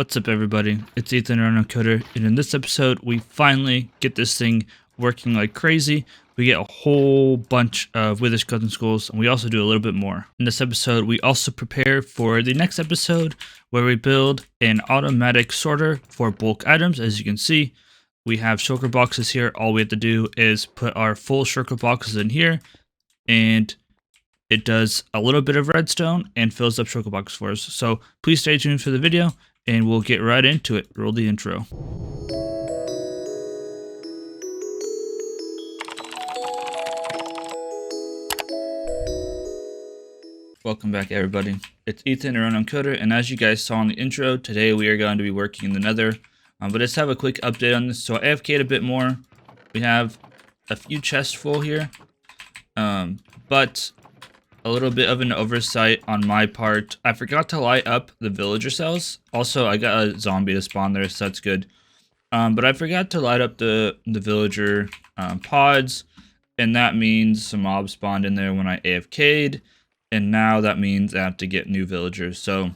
What's up, everybody? It's Ethan on Koder, and in this episode, we finally get this thing working like crazy. We get a whole bunch of wither skeleton skulls, and we also do a little bit more. In this episode, we also prepare for the next episode, where we build an automatic sorter for bulk items. As you can see, we have shulker boxes here. All we have to do is put our full shulker boxes in here, and it does a little bit of redstone and fills up shulker boxes for us. So please stay tuned for the video, and we'll get right into it. Roll the intro. Welcome back, everybody. It's Ethan on Koder, and as you guys saw in the intro, today we are going to be working in the nether. But let's have a quick update on this. So I AFK'd a bit more. We have a few chests full here, but a little bit of an oversight on my part. I forgot to light up the villager cells. Also, I got a zombie to spawn there, so that's good. But I forgot to light up the villager pods, and that means some mobs spawned in there when I AFK'd, and now that means I have to get new villagers. So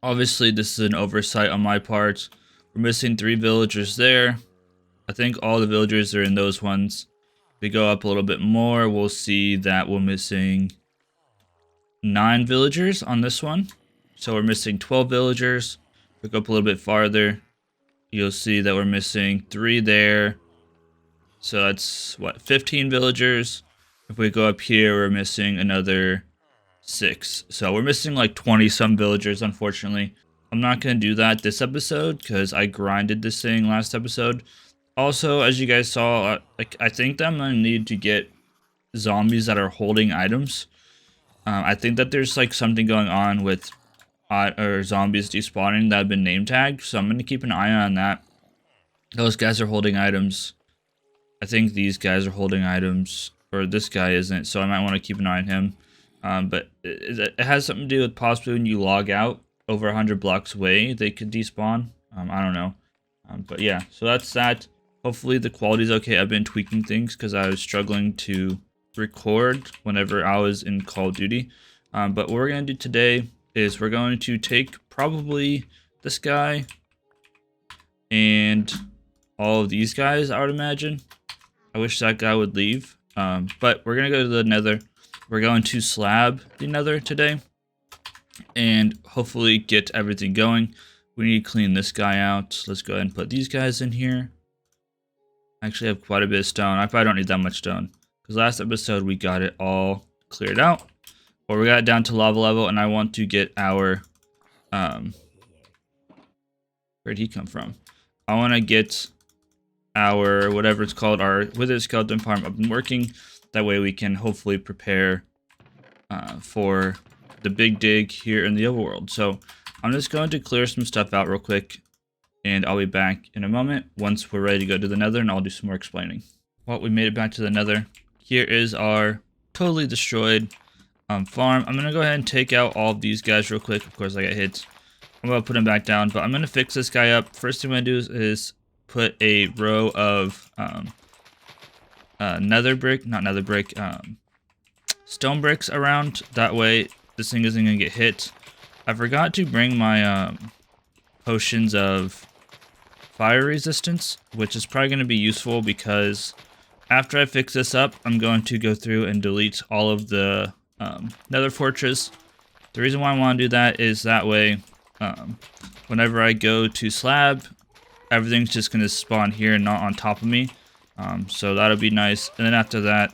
obviously this is an oversight on my part. We're missing 3 villagers there. I think all the villagers are in those ones. If we go up a little bit more, we'll see that we're missing 9 villagers on this one. So we're missing 12 villagers. If we go up a little bit farther, you'll see that we're missing 3 there. So that's what, 15 villagers. If we go up here, we're missing another 6. So we're missing like 20 some villagers, unfortunately. I'm not going to do that this episode because I grinded this thing last episode. Also, as you guys saw, I think that I'm going to need to get zombies that are holding items. I think that there's like something going on with zombies despawning that have been name tagged. So I'm going to keep an eye on that. Those guys are holding items. I think these guys are holding items. Or this guy isn't. So I might want to keep an eye on him. But it has something to do with possibly when you log out over 100 blocks away, they could despawn. I don't know. But yeah, so that's that. Hopefully the quality is okay. I've been tweaking things because I was struggling to record whenever I was in Call of Duty. But what we're going to do today is we're going to take probably this guy and all of these guys, I would imagine. I wish that guy would leave. But we're going to go to the nether. We're going to slab the nether today and hopefully get everything going. We need to clean this guy out. Let's go ahead and put these guys in here. I actually have quite a bit of stone. I probably don't need that much stone because last episode we got it all cleared out, or we got it down to lava level, and I want to get our where'd he come from? I want to get our whatever it's called, our wither skeleton farm up and working. That way we can hopefully prepare for the big dig here in the overworld. So I'm just going to clear some stuff out real quick, and I'll be back in a moment once we're ready to go to the nether, and I'll do some more explaining. Well, we made it back to the nether. Here is our totally destroyed farm. I'm going to go ahead and take out all of these guys real quick. Of course, I got hit. I'm going to put them back down, but I'm going to fix this guy up. First thing I'm going to do is put a row of stone bricks around. That way this thing isn't going to get hit. I forgot to bring my potions of fire resistance, which is probably going to be useful because after I fix this up, I'm going to go through and delete all of the nether fortress. The reason why I want to do that is that way whenever I go to slab, everything's just going to spawn here and not on top of me. So that'll be nice. And then after that,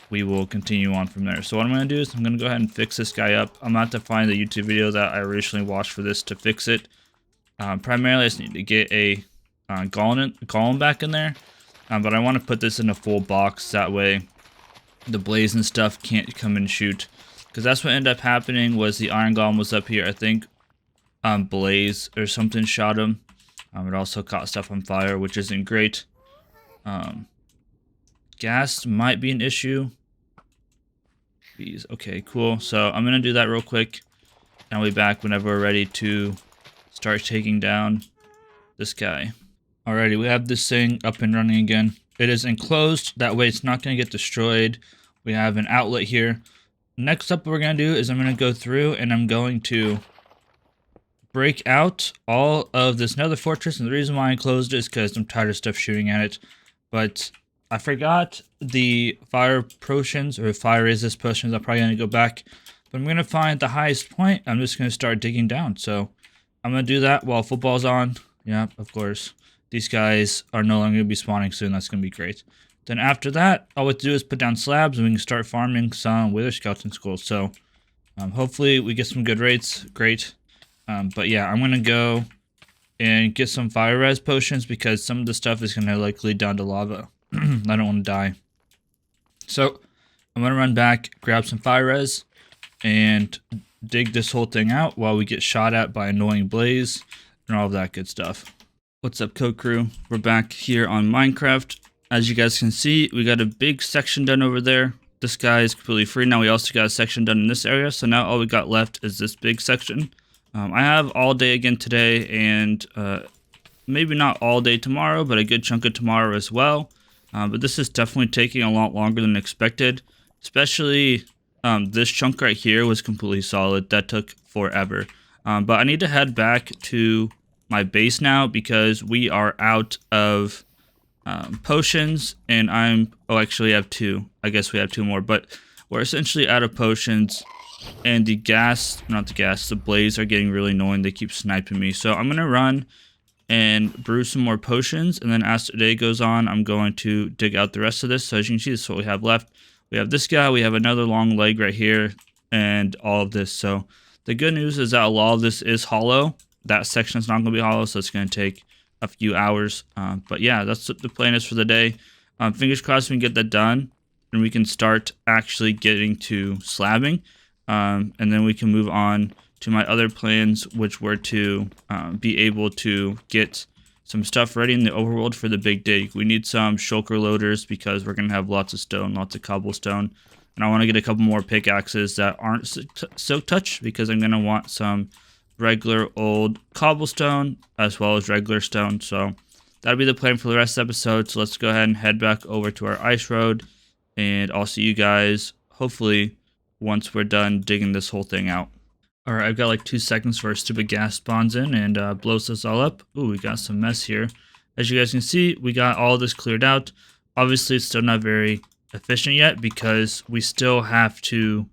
we will continue on from there. So what I'm going to do is I'm going to go ahead and fix this guy up. I'm going to have to find the YouTube video that I originally watched for this to fix it. Primarily, I just need to get a golem back in there. But I want to put this in a full box. That way, the blaze and stuff can't come and shoot. Because that's what ended up happening was the iron golem was up here. I think blaze or something shot him. It also caught stuff on fire, which isn't great. Gas might be an issue. Jeez. Okay, cool. So I'm going to do that real quick. And I'll be back whenever we're ready to start taking down this guy. Alrighty, we have this thing up and running again. It is enclosed. That way it's not going to get destroyed. We have an outlet here. Next up, what we're going to do is I'm going to go through and I'm going to break out all of this nether fortress, and the reason why I closed it is because I'm tired of stuff shooting at it. But I forgot the fire potions or fire resist potions. I'm probably gonna go back, but I'm gonna find the highest point. I'm just gonna start digging down. So I'm gonna do that while football's on. Yeah, of course. These guys are no longer gonna be spawning soon. That's gonna be great. Then after that, all we have to do is put down slabs and we can start farming some wither skeleton skulls. So hopefully we get some good rates. Great. But yeah, I'm gonna go and get some fire res potions because some of the stuff is gonna like lead down to lava. I don't want to die. So I'm gonna run back, grab some fire res, and dig this whole thing out while we get shot at by annoying blaze and all of that good stuff. What's up, Code Crew? We're back here on Minecraft. As you guys can see, we got a big section done over there. This guy is completely free now. We also got a section done in this area, so now all we got left is this big section. I have all day again today, and maybe not all day tomorrow, but a good chunk of tomorrow as well. But this is definitely taking a lot longer than expected, especially this chunk right here was completely solid. That took forever. But I need to head back to my base now because we are out of potions, and actually I have two. I guess we have two more, but we're essentially out of potions, and the blaze are getting really annoying. They keep sniping me. So I'm gonna run and brew some more potions, and then as the day goes on, I'm going to dig out the rest of this. So as you can see, this is what we have left. We have this guy, we have another long leg right here, and all of this. So the good news is that a lot of this is hollow. That section is not going to be hollow, so it's going to take a few hours. But yeah, that's what the plan is for the day. Fingers crossed we can get that done, and we can start actually getting to slabbing. And then we can move on to my other plans, which were to be able to get some stuff ready in the overworld for the big dig. We need some shulker loaders because we're going to have lots of stone, lots of cobblestone. And I want to get a couple more pickaxes that aren't silk touch because I'm going to want some regular old cobblestone as well as regular stone. So that'll be the plan for the rest of the episode. So let's go ahead and head back over to our ice road, and I'll see you guys hopefully once we're done digging this whole thing out. Alright, I've got like 2 seconds for our stupid gas spawns in and blows us all up. Ooh, we got some mess here. As you guys can see, we got all this cleared out. Obviously, it's still not very efficient yet because we still have to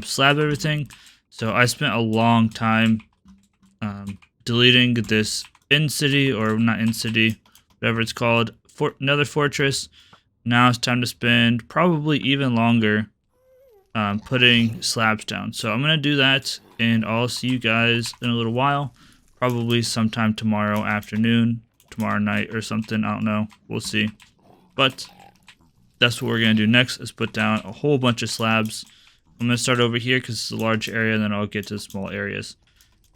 slab everything. So I spent a long time deleting this in-city, or not in-city, whatever it's called, another fortress. Now it's time to spend probably even longer putting slabs down. So I'm going to do that, and I'll see you guys in a little while. Probably sometime tomorrow afternoon, tomorrow night or something. I don't know. We'll see. But that's what we're going to do next, is put down a whole bunch of slabs. I'm going to start over here because it's a large area, and then I'll get to the small areas.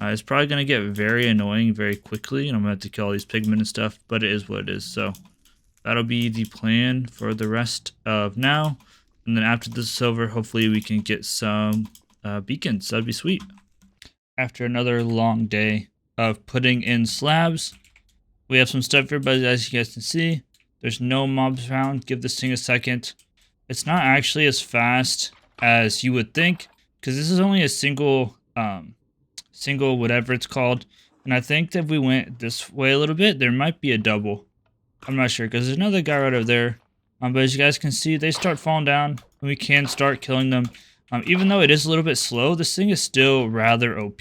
It's probably going to get very annoying very quickly, and I'm going to have to kill all these pigmen and stuff, but it is what it is. So that'll be the plan for the rest of now. And then after this is over, hopefully we can get some beacons. That'd be sweet. After another long day of putting in slabs, we have some stuff here, but as you guys can see, there's no mobs around. Give this thing a second. It's not actually as fast as you would think, because this is only a single whatever it's called. And I think that if we went this way a little bit, there might be a double. I'm not sure, because there's another guy right over there. But as you guys can see, they start falling down, and we can start killing them. Even though it is a little bit slow, this thing is still rather OP.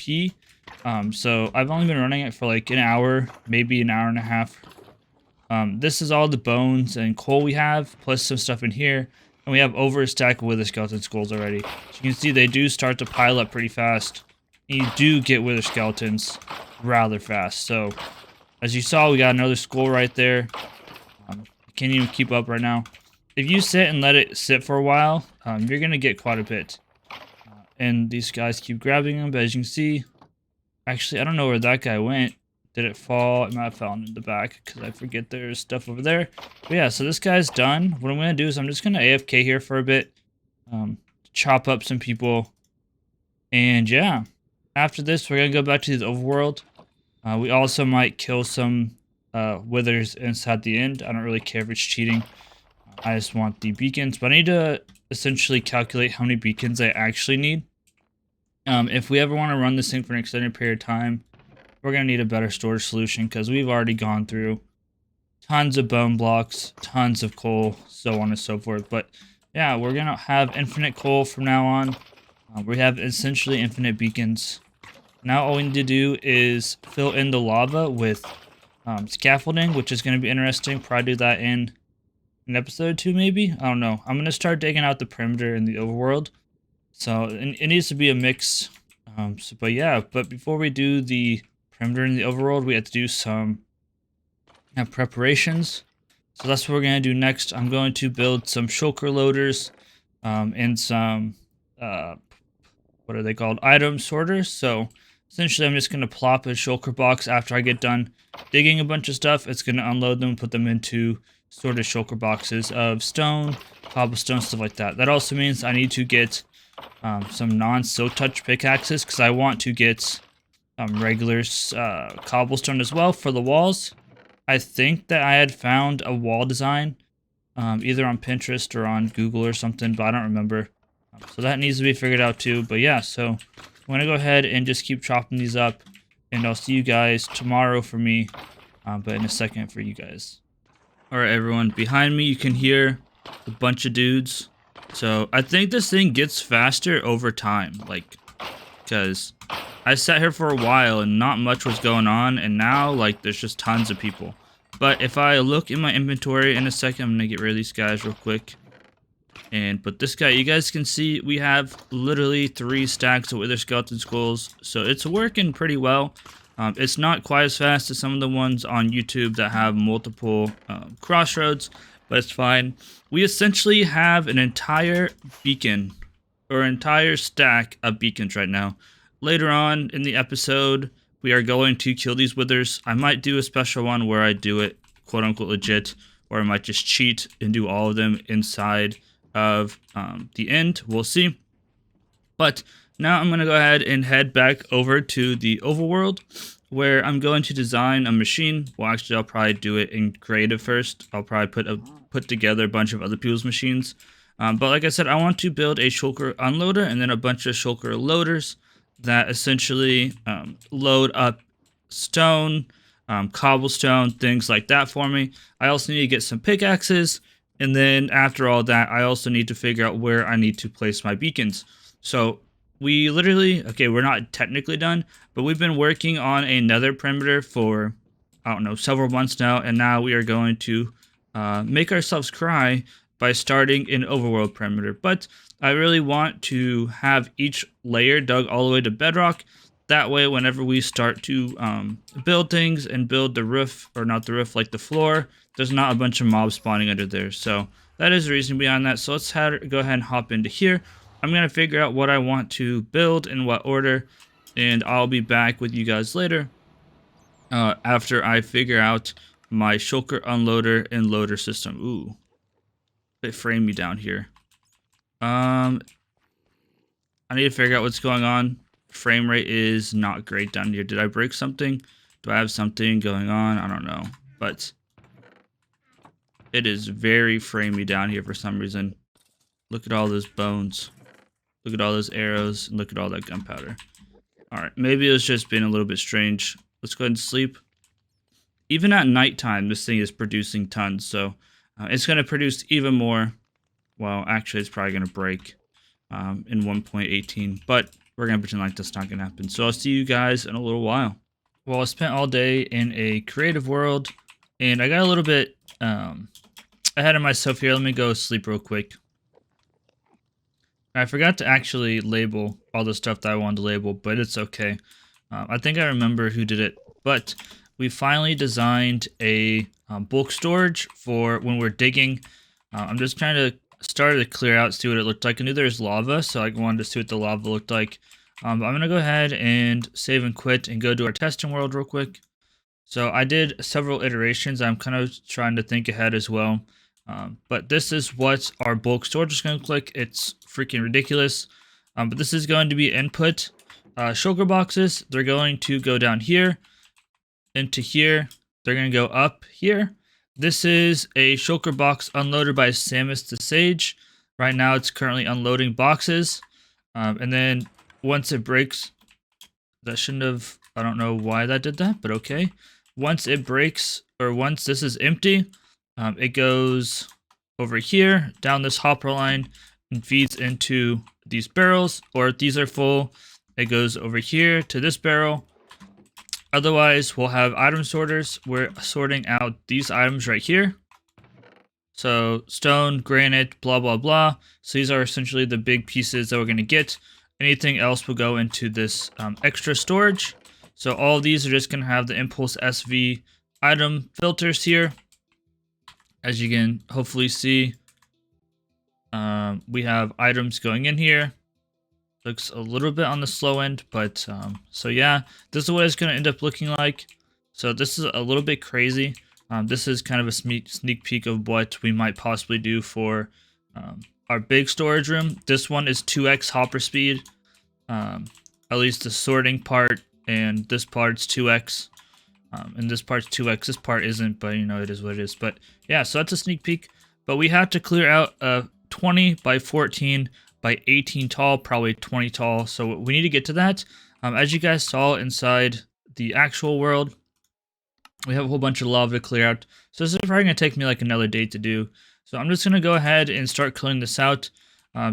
So I've only been running it for like an hour, maybe an hour and a half. This is all the bones and coal we have, plus some stuff in here. And we have over a stack of wither skeleton skulls already. So you can see they do start to pile up pretty fast. And you do get wither skeletons rather fast. So as you saw, we got another skull right there. Can't even keep up right now. If you sit and let it sit for a while, you're going to get quite a bit. And these guys keep grabbing them, but as you can see, actually, I don't know where that guy went. Did it fall? It might have fallen in the back because I forget there's stuff over there. But yeah, so this guy's done. What I'm going to do is I'm just going to AFK here for a bit, chop up some people, and yeah. After this, we're going to go back to the overworld. We also might kill some withers inside the end. I don't really care if it's cheating. I just want the beacons, but I need to essentially calculate how many beacons I actually need. If we ever want to run this thing for an extended period of time, we're going to need a better storage solution because we've already gone through tons of bone blocks, tons of coal, so on and so forth. But yeah, we're going to have infinite coal from now on. We have essentially infinite beacons. Now all we need to do is fill in the lava with scaffolding, which is going to be interesting. Probably do that in an episode or two, maybe. I don't know. I'm going to start digging out the perimeter in the overworld. So it needs to be a mix. But yeah, but before we do the perimeter in the overworld, we have to do some preparations. So that's what we're going to do next. I'm going to build some shulker loaders and some, what are they called? Item sorters. So essentially I'm just going to plop a shulker box after I get done digging a bunch of stuff. It's going to unload them, put them into sorted shulker boxes of stone, cobblestone, stuff like that. That also means I need to get some non-silk touch pickaxes because I want to get regular cobblestone as well for the walls. I think that I had found a wall design either on Pinterest or on Google or something, but I don't remember. So that needs to be figured out too. But yeah, so I'm going to go ahead and just keep chopping these up, and I'll see you guys tomorrow for me, but in a second for you guys. Alright everyone, behind me you can hear a bunch of dudes. So I think this thing gets faster over time, like, because I sat here for a while and not much was going on, and now like there's just tons of people. But if I look in my inventory in a second, I'm gonna get rid of these guys real quick. And but this guy, you guys can see we have literally 3 stacks of wither skeleton skulls, so it's working pretty well. It's not quite as fast as some of the ones on YouTube that have multiple crossroads, but it's fine. We essentially have an entire beacon, or entire stack of beacons right now. Later on in the episode, we are going to kill these withers. I might do a special one where I do it quote-unquote legit, or I might just cheat and do all of them inside of the end. We'll see. But now I'm going to go ahead and head back over to the overworld, where I'm going to design a machine. Well, actually, I'll probably do it in creative first. I'll probably put together a bunch of other people's machines. But like I said, I want to build a shulker unloader and then a bunch of shulker loaders that essentially load up stone, cobblestone, things like that for me. I also need to get some pickaxes. And then after all that, I also need to figure out where I need to place my beacons. So we literally, okay, we're not technically done, but we've been working on another perimeter for, I don't know, several months now. And now we are going to make ourselves cry by starting an overworld perimeter. But I really want to have each layer dug all the way to bedrock. That way, whenever we start to build things and build the roof, or not the roof, like the floor, there's not a bunch of mobs spawning under there. So that is the reason behind that. So let's go ahead and hop into here. I'm going to figure out what I want to build in what order, and I'll be back with you guys later after I figure out my shulker unloader and loader system. Ooh, they frame me down here. I need to figure out what's going on. Frame rate is not great down here. Did I break something? Do I have something going on? I don't know. But it is very framey down here for some reason. Look at all those bones. Look at all those arrows. And look at all that gunpowder. Alright, maybe it was just being a little bit strange. Let's go ahead and sleep. Even at nighttime, this thing is producing tons. So it's going to produce even more. Well, actually, it's probably going to break in 1.18. But we're going to pretend like that's not going to happen. So I'll see you guys in a little while. Well, I spent all day in a creative world, and I got a little bit ahead of myself here. Let me go sleep real quick. I forgot to actually label all the stuff that I wanted to label, but it's okay. I think I remember who did it, but we finally designed a bulk storage for when we're digging. I'm just trying to start to clear out, see what it looked like. I knew there was lava, so I wanted to see what the lava looked like. But I'm going to go ahead and save and quit and go to our testing world real quick. So I did several iterations. I'm kind of trying to think ahead as well. But this is what our bulk storage is going to look like. It's freaking ridiculous. But this is going to be input shulker boxes. They're going to go down here into here. They're going to go up here. This is a shulker box unloaded by Samus the Sage. Right now it's currently unloading boxes. And then once it breaks, that shouldn't have I don't know why that did that, but okay. Once it breaks, or once this is empty, it goes over here, down this hopper line, and feeds into these barrels, or if these are full, it goes over here to this barrel. Otherwise, we'll have item sorters. We're sorting out these items right here. So stone, granite, blah, blah, blah. So these are essentially the big pieces that we're going to get. Anything else will go into this extra storage. So all of these are just going to have the Impulse SV item filters here. As you can hopefully see, we have items going in here. Looks a little bit on the slow end, but so yeah, this is what it's going to end up looking like. So this is a little bit crazy. This is kind of a sneak peek of what we might possibly do for our big storage room. This one is 2x hopper speed, at least the sorting part, and this part's 2x, and this part's 2x. This part isn't, but you know, it is what it is. But yeah, so that's a sneak peek. But we have to clear out a 20 by 14 by 18 tall, probably 20 tall. So we need to get to that. As you guys saw inside the actual world, we have a whole bunch of lava to clear out. So this is probably going to take me like another day to do. So I'm just going to go ahead and start clearing this out.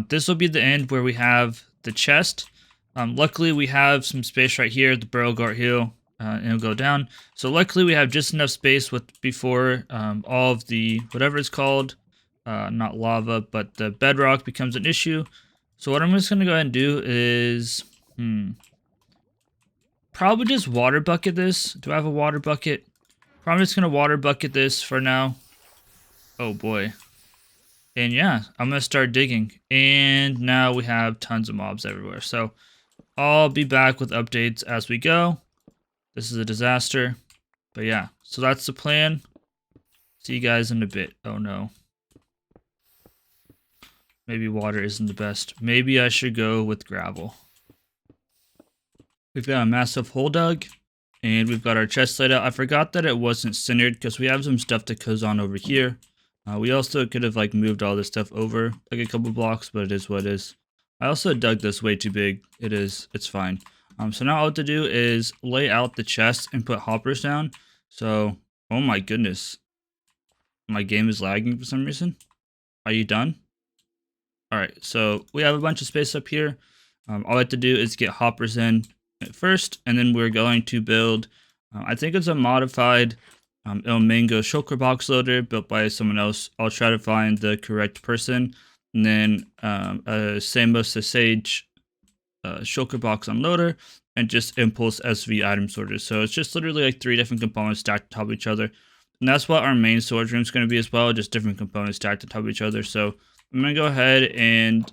This will be the end where we have the chest. Luckily, we have some space right here. The barrel go here, and it'll go down. So luckily, we have just enough space before all of the, whatever it's called, not lava, but the bedrock becomes an issue. So what I'm just going to go ahead and do is, probably just water bucket this. Do I have a water bucket? Probably just going to water bucket this for now. Oh boy. And yeah, I'm going to start digging. And now we have tons of mobs everywhere. So I'll be back with updates as we go. This is a disaster. But yeah, so that's the plan. See you guys in a bit. Oh no. Maybe water isn't the best. Maybe I should go with gravel. We've got a massive hole dug. And we've got our chest laid out. I forgot that it wasn't centered because we have some stuff that goes on over here. We also could have like moved all this stuff over like a couple blocks, but it is what it is. I also dug this way too big. It's fine. So now all I have to do is lay out the chest and put hoppers down. So, oh my goodness. My game is lagging for some reason. Are you done? All right, so we have a bunch of space up here. All I have to do is get hoppers in first, and then we're going to build, I think it's a modified El Mango Shulker box loader built by someone else. I'll try to find the correct person, and then a Samos Sage Shulker box unloader, and just Impulse SV item sorters. So it's just literally like 3 different components stacked on top of each other, and that's what our main storage room is going to be as well, just different components stacked on top of each other. So I'm going to go ahead and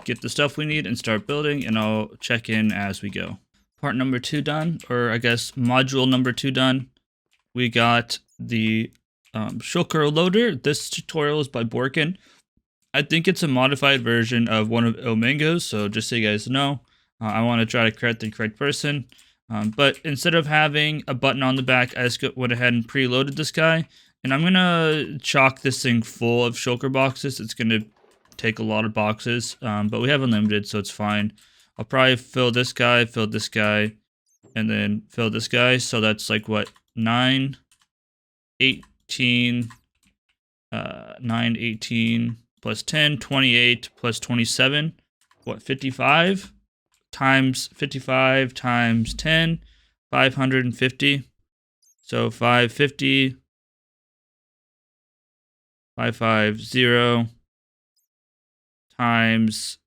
get the stuff we need and start building, and I'll check in as we go. Part number 2 done, or I guess module number 2 done. We got the Shulker loader. This tutorial is by Borkin. I think it's a modified version of one of El Mango's, so just so you guys know, I want to try to correct the correct person. But instead of having a button on the back, I just went ahead and preloaded this guy. And I'm going to chock this thing full of Shulker boxes. It's going to take a lot of boxes, but we have unlimited, so it's fine. I'll probably fill this guy, and then fill this guy. So that's like what, 9, 18, 9, 18 plus 10, 28 plus 27. What, 55? Times 55 times 10, 550. So 550, 550 times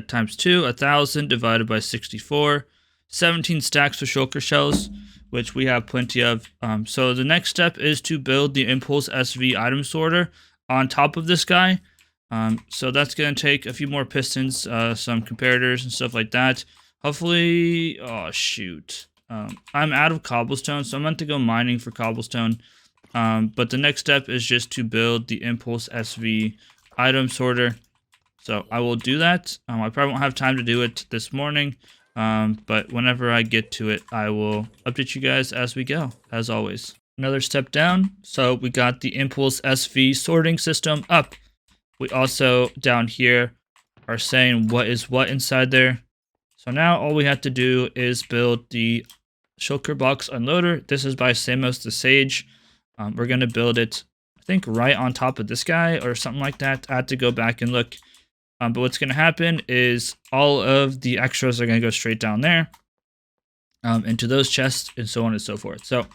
times 2, 1,000 divided by 64, 17 stacks of Shulker shells, which we have plenty of. So the next step is to build the Impulse SV item sorter on top of this guy. So that's going to take a few more pistons, some comparators and stuff like that. Hopefully, oh shoot. I'm out of cobblestone, so I meant to go mining for cobblestone. But the next step is just to build the Impulse SV item sorter. So I will do that. I probably won't have time to do it this morning, but whenever I get to it, I will update you guys as we go, as always. Another step down. So we got the Impulse SV sorting system up. We also, down here, are saying what is what inside there. So now all we have to do is build the Shulker box unloader. This is by Samos the Sage. We're going to build it, I think, right on top of this guy or something like that. I had to go back and look. But what's going to happen is all of the extras are going to go straight down there into those chests and so on and so forth. So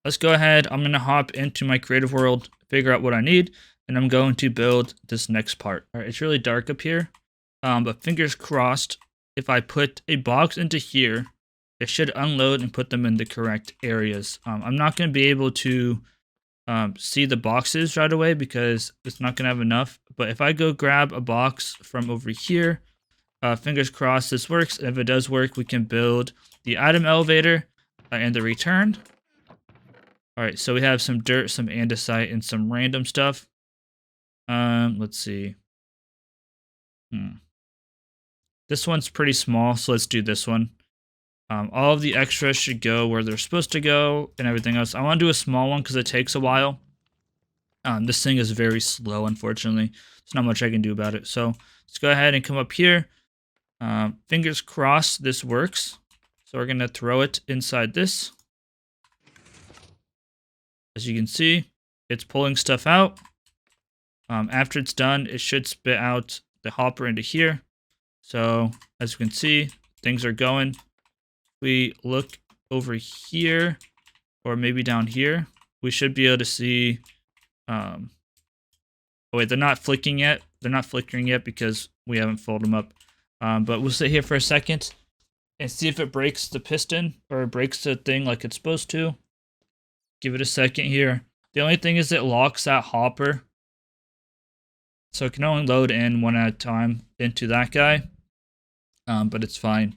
let's go ahead. I'm going to hop into my creative world, figure out what I need, and I'm going to build this next part. All right, it's really dark up here, but fingers crossed, if I put a box into here, it should unload and put them in the correct areas. I'm not going to be able to see the boxes right away because it's not going to have enough. But if I go grab a box from over here, fingers crossed this works. If it does work, we can build the item elevator and the return. All right, so we have some dirt, some andesite, and some random stuff. Let's see. This one's pretty small, so let's do this one. All of the extras should go where they're supposed to go and everything else. I want to do a small one because it takes a while. This thing is very slow, unfortunately. There's not much I can do about it. So let's go ahead and come up here. Fingers crossed this works. So we're going to throw it inside this. As you can see, it's pulling stuff out. After it's done, it should spit out the hopper into here. So as you can see, things are going. We look over here, or maybe down here, we should be able to see. Oh wait, they're not flicking yet. They're not flickering yet because we haven't filled them up. But we'll sit here for a second and see if it breaks the piston or breaks the thing like it's supposed to. Give it a second here. The only thing is it locks that hopper, so it can only load in one at a time into that guy. But it's fine.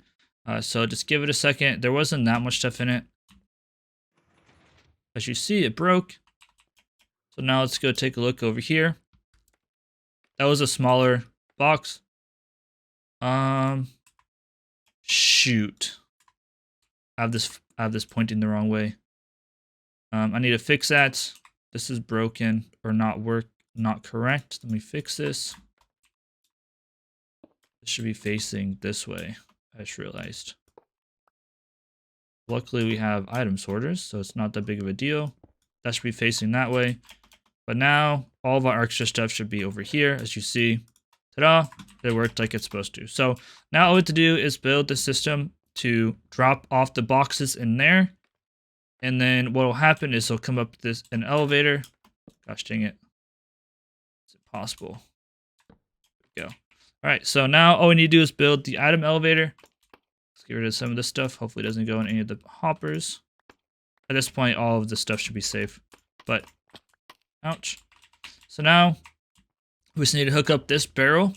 So just give it a second. There wasn't that much stuff in it. As you see, it broke. So now let's go take a look over here. That was a smaller box. Shoot. I have this pointing the wrong way. I need to fix that. This is broken or not correct. Let me fix this. It should be facing this way, I just realized. Luckily, we have item sorters, so it's not that big of a deal. That should be facing that way. But now, all of our extra stuff should be over here, as you see. Ta-da! It worked like it's supposed to. So now all we have to do is build the system to drop off the boxes in there. And then what will happen is it'll come up an elevator. Gosh dang it. Is it possible? There we go. All right, so now all we need to do is build the item elevator. Let's get rid of some of this stuff. Hopefully it doesn't go in any of the hoppers. At this point, all of this stuff should be safe. But, ouch. So now, we just need to hook up this barrel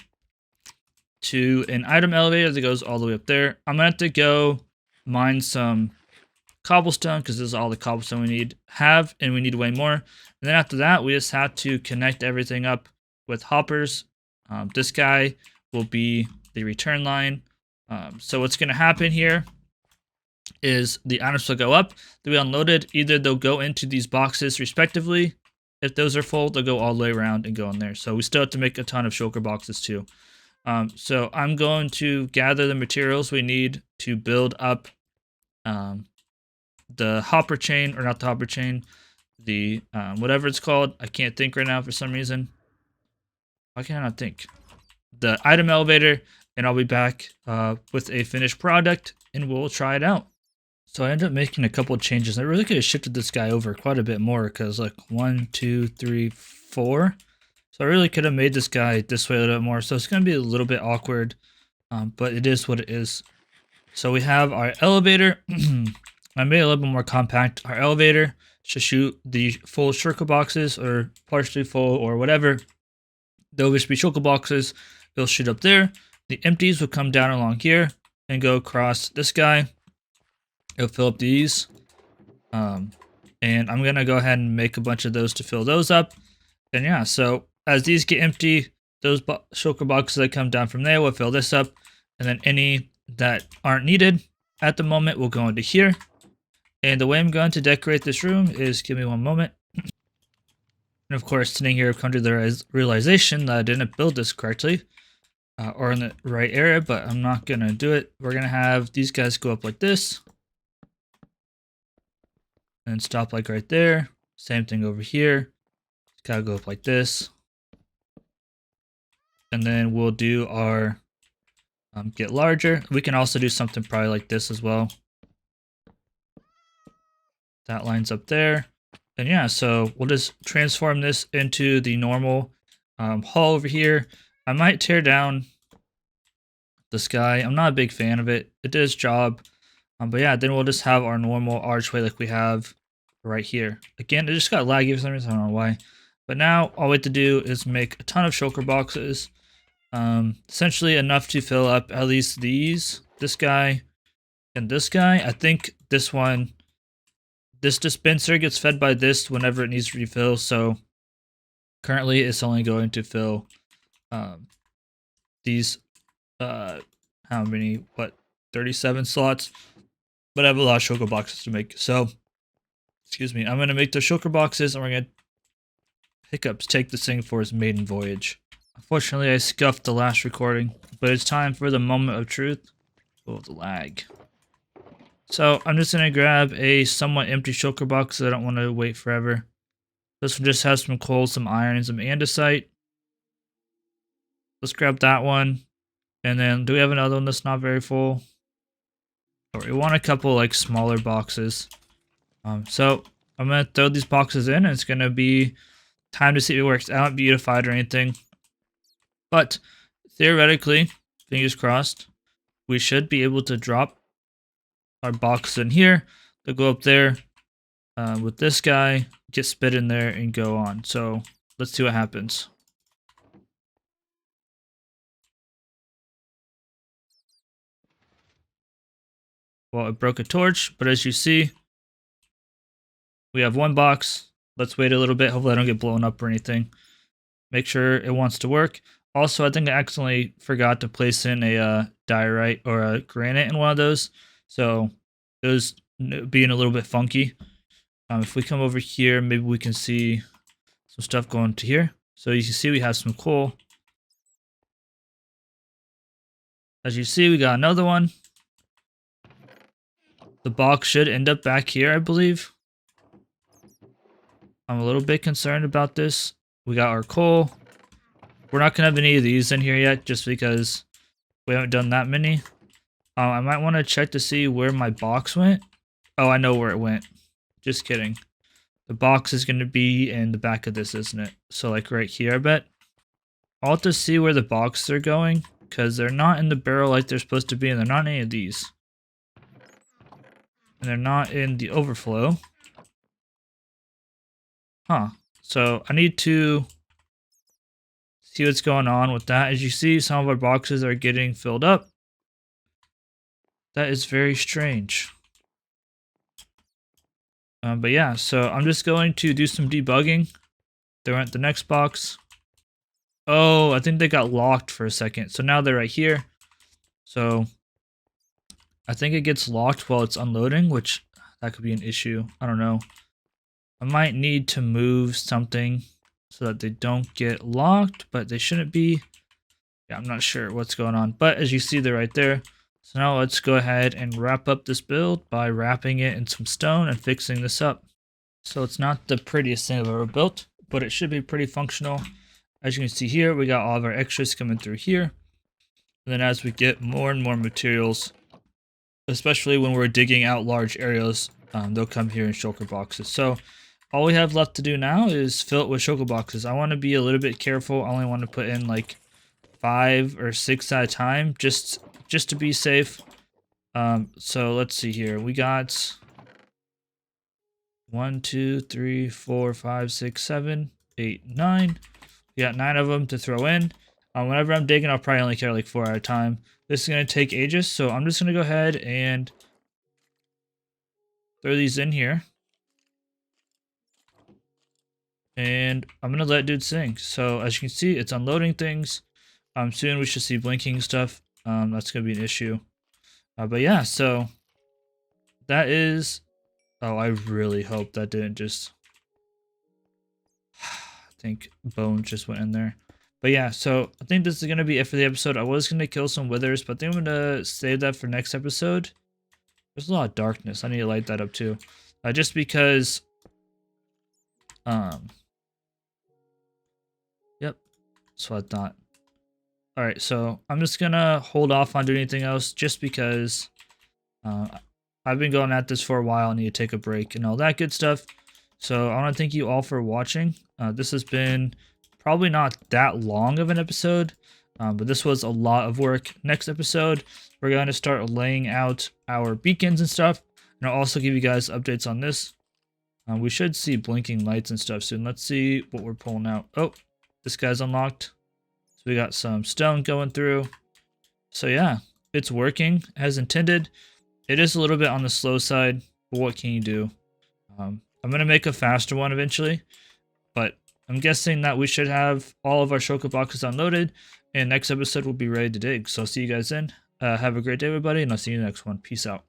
to an item elevator that goes all the way up there. I'm going to have to go mine some cobblestone because this is all the cobblestone we need and we need way more. And then after that, we just have to connect everything up with hoppers. This guy will be the return line. So what's going to happen here is the items will go up, they'll be unloaded. Either they'll go into these boxes respectively. If those are full, they'll go all the way around and go in there. So we still have to make a ton of shulker boxes too. So I'm going to gather the materials we need to build up the hopper chain, or not the hopper chain, the whatever it's called. I can't think right now for some reason. Why can't I not think? The item elevator, and I'll be back with a finished product and we'll try it out. So I ended up making a couple of changes. I really could have shifted this guy over quite a bit more because like 1, 2, 3, 4. So I really could have made this guy this way a little bit more. So it's going to be a little bit awkward, but it is what it is. So we have our elevator. I made it a little bit more compact. Our elevator should shoot the full shulker boxes or partially full or whatever. They'll just be shulker boxes. It'll shoot up there. The empties will come down along here and go across this guy. It'll fill up these. And I'm going to go ahead and make a bunch of those to fill those up. And yeah, so as these get empty, those shulker boxes that come down from there will fill this up. And then any that aren't needed at the moment will go into here. And the way I'm going to decorate this room is, give me one moment. And of course, sitting here, I've come to the realization that I didn't build this correctly. or in the right area, but I'm not gonna do it. We're gonna have these guys go up like this and stop like right there. Same thing over here. Gotta go up like this. And then we'll do our get larger. We can also do something probably like this as well. That lines up there. And yeah, so we'll just transform this into the normal hall over here. I might tear down the sky. I'm not a big fan of it. It did its job. But yeah, then we'll just have our normal archway like we have right here. Again, it just got laggy for some reason. I don't know why. But now all we have to do is make a ton of shulker boxes. Essentially enough to fill up at least these, this guy, and this guy. I think this one, this dispenser gets fed by this whenever it needs to refill. So currently it's only going to fill these, how many, what, 37 slots. But I have a lot of shulker boxes to make. So, excuse me, I'm going to make the shulker boxes and we're going to Hiccups take this thing for his maiden voyage. Unfortunately, I scuffed the last recording, but it's time for the moment of truth. Oh, the lag. So I'm just going to grab a somewhat empty shulker box because I don't want to wait forever. This one just has some coal, some iron, and some andesite. Let's grab that one. And then, do we have another one that's not very full? Or we want a couple like smaller boxes. So I'm going to throw these boxes in and it's going to be time to see if it works. I haven't beautified or anything. But theoretically, fingers crossed, we should be able to drop our box in here. They'll go up there with this guy, get spit in there, and go on. So let's see what happens. Well, it broke a torch, but as you see, we have one box. Let's wait a little bit. Hopefully I don't get blown up or anything. Make sure it wants to work. Also, I think I accidentally forgot to place in a diorite or a granite in one of those. So those being a little bit funky. If we come over here, maybe we can see some stuff going to here. So you can see we have some coal. As you see, we got another one. The box should end up back here, I believe. I'm a little bit concerned about this. We got our coal. We're not going to have any of these in here yet, just because we haven't done that many. I might want to check to see where my box went. Oh, I know where it went. Just kidding. The box is going to be in the back of this, isn't it? So like right here, I bet. I'll have to see where the boxes are going, because they're not in the barrel like they're supposed to be, and they're not in any of these. And they're not in the overflow. Huh. So I need to see what's going on with that. As you see, some of our boxes are getting filled up. That is very strange. But yeah, so I'm just going to do some debugging. They went the next box. Oh, I think they got locked for a second. So now they're right here. So I think it gets locked while it's unloading, which that could be an issue. I don't know. I might need to move something so that they don't get locked, but they shouldn't be. Yeah, I'm not sure what's going on. But as you see, they're right there. So now let's go ahead and wrap up this build by wrapping it in some stone and fixing this up. So it's not the prettiest thing I've ever built, but it should be pretty functional. As you can see here, we got all of our extras coming through here. And then as we get more and more materials, especially when we're digging out large areas, they'll come here in shulker boxes. So all we have left to do now is fill it with shulker boxes. I want to be a little bit careful. I only want to put in like 5 or 6 at a time, just to be safe. So let's see here. We got 1, 2, 3, 4, 5, 6, 7, 8, 9. We got 9 of them to throw in. Whenever I'm digging, I'll probably only carry like 4 at a time. This is going to take ages, so I'm just going to go ahead and throw these in here. And I'm going to let dude sing. So as you can see, it's unloading things. Soon we should see blinking stuff. That's going to be an issue. But yeah, so that is... Oh, I really hope that didn't just... I think bones just went in there. But yeah, so I think this is going to be it for the episode. I was going to kill some withers, but I think I'm going to save that for next episode. There's a lot of darkness. I need to light that up too. Just because... Yep. That's what I thought. Alright, so I'm just going to hold off on doing anything else just because... I've been going at this for a while. I need to take a break and all that good stuff. So I want to thank you all for watching. This has been probably not that long of an episode, but this was a lot of work. Next episode, we're going to start laying out our beacons and stuff. And I'll also give you guys updates on this. We should see blinking lights and stuff soon. Let's see what we're pulling out. Oh, this guy's unlocked. So we got some stone going through. So yeah, it's working as intended. It is a little bit on the slow side, but what can you do? I'm going to make a faster one eventually, but I'm guessing that we should have all of our shulker boxes unloaded, and next episode we'll be ready to dig. So I'll see you guys then. Have a great day, everybody, and I'll see you in the next one. Peace out.